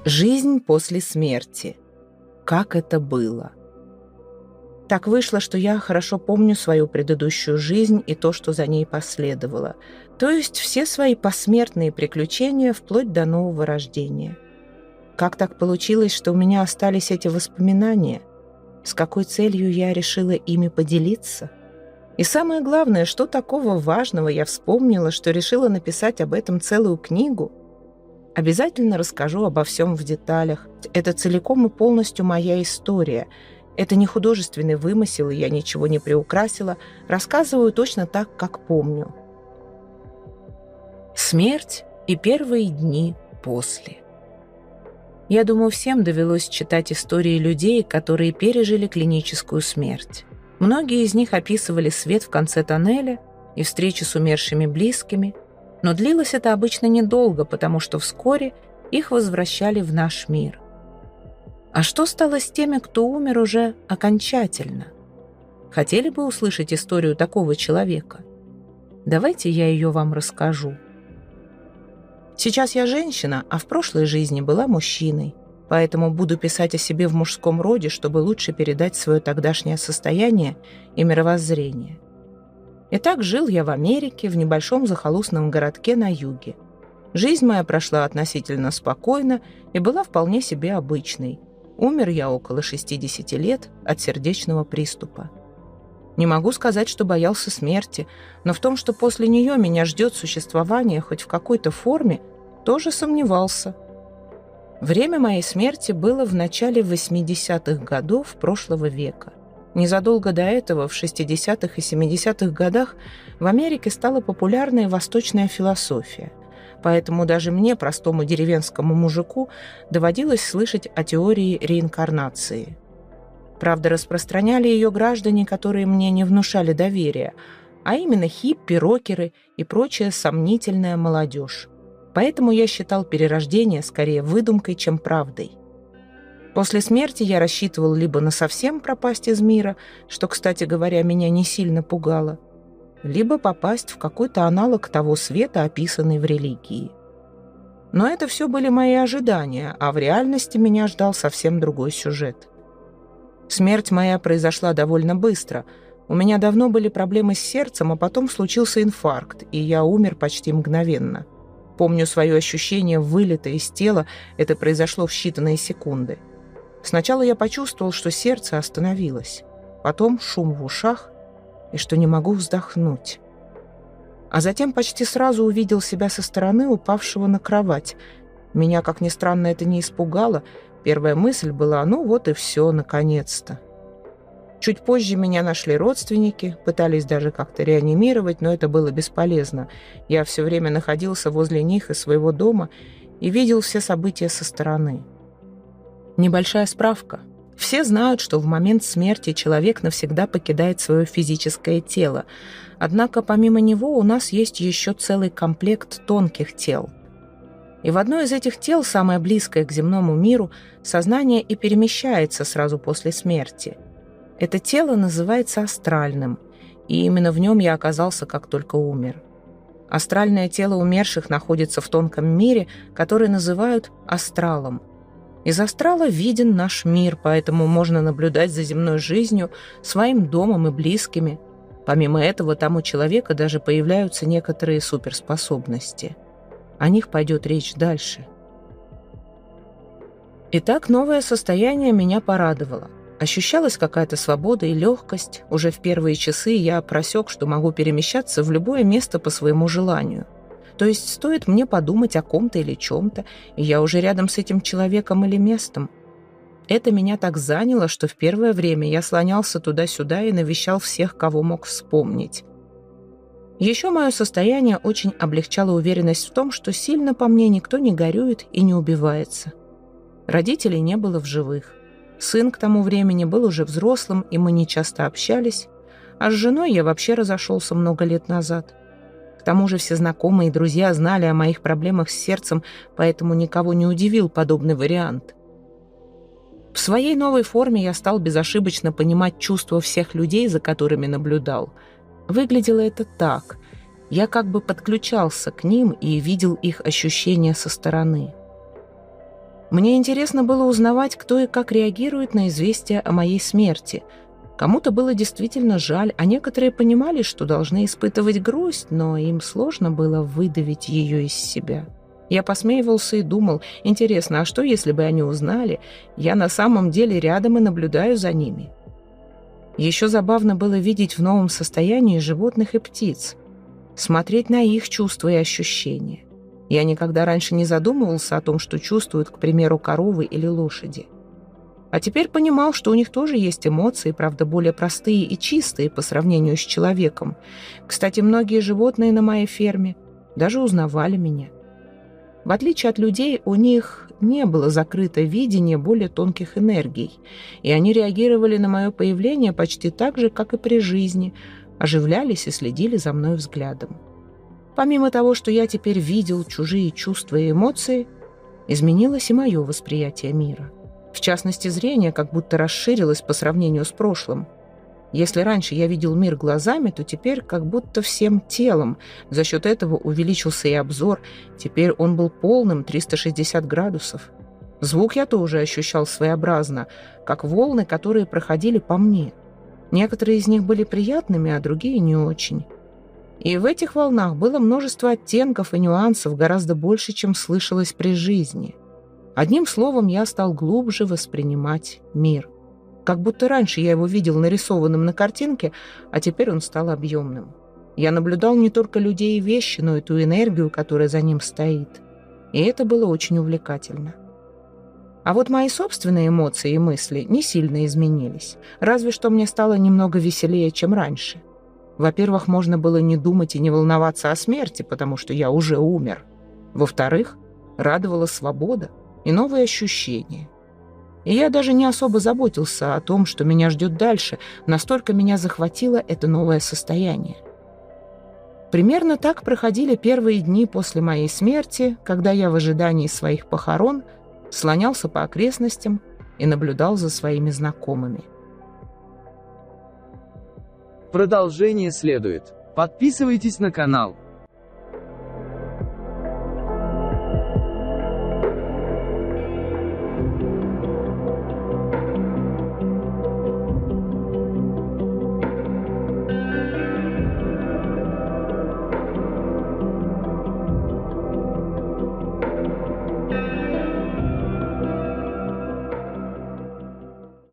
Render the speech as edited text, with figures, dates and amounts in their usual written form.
Жизнь после смерти. Как это было? Так вышло, что я хорошо помню свою предыдущую жизнь и то, что за ней последовало, то есть все свои посмертные приключения вплоть до нового рождения. Как так получилось, что у меня остались эти воспоминания? С какой целью я решила ими поделиться? И самое главное, что такого важного я вспомнила, что решила написать об этом целую книгу? Обязательно расскажу обо всем в деталях. Это целиком и полностью моя история. Это не художественный вымысел, и я ничего не приукрасила. Рассказываю точно так, как помню. Смерть и первые дни после. Я думаю, всем довелось читать истории людей, которые пережили клиническую смерть. Многие из них описывали свет в конце тоннеля и встречи с умершими близкими, но длилось это обычно недолго, потому что вскоре их возвращали в наш мир. А что стало с теми, кто умер уже окончательно? Хотели бы услышать историю такого человека? Давайте я ее вам расскажу. Сейчас я женщина, а в прошлой жизни была мужчиной, поэтому буду писать о себе в мужском роде, чтобы лучше передать свое тогдашнее состояние и мировоззрение. Итак, жил я в Америке, в небольшом захолустном городке на юге. Жизнь моя прошла относительно спокойно и была вполне себе обычной. Умер я около 60 лет от сердечного приступа. Не могу сказать, что боялся смерти, но в том, что после нее меня ждет существование хоть в какой-то форме, тоже сомневался. Время моей смерти было в начале 80-х годов прошлого века. Незадолго до этого, в 60-х и 70-х годах, в Америке стала популярная восточная философия. Поэтому даже мне, простому деревенскому мужику, доводилось слышать о теории реинкарнации. Правда, распространяли ее граждане, которые мне не внушали доверия, а именно хиппи, рокеры и прочая сомнительная молодежь. Поэтому я считал перерождение скорее выдумкой, чем правдой. После смерти я рассчитывал либо на совсем пропасть из мира, что, кстати говоря, меня не сильно пугало, либо попасть в какой-то аналог того света, описанный в религии. Но это все были мои ожидания, а в реальности меня ждал совсем другой сюжет. Смерть моя произошла довольно быстро. У меня давно были проблемы с сердцем, а потом случился инфаркт, и я умер почти мгновенно. Помню свое ощущение вылета из тела, это произошло в считанные секунды. Сначала я почувствовал, что сердце остановилось, потом шум в ушах и что не могу вздохнуть. А затем почти сразу увидел себя со стороны, упавшего на кровать. Меня, как ни странно, это не испугало. Первая мысль была: ну вот и все, наконец-то. Чуть позже меня нашли родственники, пытались даже как-то реанимировать, но это было бесполезно. Я все время находился возле них и своего дома и видел все события со стороны. Небольшая справка. Все знают, что в момент смерти человек навсегда покидает свое физическое тело. Однако помимо него у нас есть еще целый комплект тонких тел. И в одно из этих тел, самое близкое к земному миру, сознание и перемещается сразу после смерти. Это тело называется астральным, и именно в нем я оказался, как только умер. Астральное тело умерших находится в тонком мире, который называют астралом. Из астрала виден наш мир, поэтому можно наблюдать за земной жизнью, своим домом и близкими. Помимо этого, там у человека даже появляются некоторые суперспособности. О них пойдет речь дальше. Итак, новое состояние меня порадовало. Ощущалась какая-то свобода и легкость. Уже в первые часы я просек, что могу перемещаться в любое место по своему желанию. То есть стоит мне подумать о ком-то или чем-то, и я уже рядом с этим человеком или местом. Это меня так заняло, что в первое время я слонялся туда-сюда и навещал всех, кого мог вспомнить. Еще мое состояние очень облегчало уверенность в том, что сильно по мне никто не горюет и не убивается. Родителей не было в живых. Сын к тому времени был уже взрослым, и мы не часто общались, а с женой я вообще разошелся много лет назад. К тому же все знакомые и друзья знали о моих проблемах с сердцем, поэтому никого не удивил подобный вариант. В своей новой форме я стал безошибочно понимать чувства всех людей, за которыми наблюдал. Выглядело это так. Я как бы подключался к ним и видел их ощущения со стороны. Мне интересно было узнавать, кто и как реагирует на известие о моей смерти. Кому-то было действительно жаль, а некоторые понимали, что должны испытывать грусть, но им сложно было выдавить ее из себя. Я посмеивался и думал, интересно, а что, если бы они узнали, я на самом деле рядом и наблюдаю за ними? Еще забавно было видеть в новом состоянии животных и птиц, смотреть на их чувства и ощущения. Я никогда раньше не задумывался о том, что чувствуют, к примеру, коровы или лошади. А теперь понимал, что у них тоже есть эмоции, правда, более простые и чистые по сравнению с человеком. Кстати, многие животные на моей ферме даже узнавали меня. В отличие от людей, у них не было закрыто видение более тонких энергий, и они реагировали на мое появление почти так же, как и при жизни, оживлялись и следили за мной взглядом. Помимо того, что я теперь видел чужие чувства и эмоции, изменилось и мое восприятие мира. В частности, зрение как будто расширилось по сравнению с прошлым. Если раньше я видел мир глазами, то теперь как будто всем телом. За счет этого увеличился и обзор. Теперь он был полным 360 градусов. Звук я тоже ощущал своеобразно, как волны, которые проходили по мне. Некоторые из них были приятными, а другие не очень. И в этих волнах было множество оттенков и нюансов, гораздо больше, чем слышалось при жизни. Одним словом, я стал глубже воспринимать мир. Как будто раньше я его видел нарисованным на картинке, а теперь он стал объемным. Я наблюдал не только людей и вещи, но и ту энергию, которая за ним стоит. И это было очень увлекательно. А вот мои собственные эмоции и мысли не сильно изменились. Разве что мне стало немного веселее, чем раньше. Во-первых, можно было не думать и не волноваться о смерти, потому что я уже умер. Во-вторых, радовала свобода и новые ощущения. И я даже не особо заботился о том, что меня ждет дальше, настолько меня захватило это новое состояние. Примерно так проходили первые дни после моей смерти, когда я в ожидании своих похорон слонялся по окрестностям и наблюдал за своими знакомыми. Продолжение следует. Подписывайтесь на канал.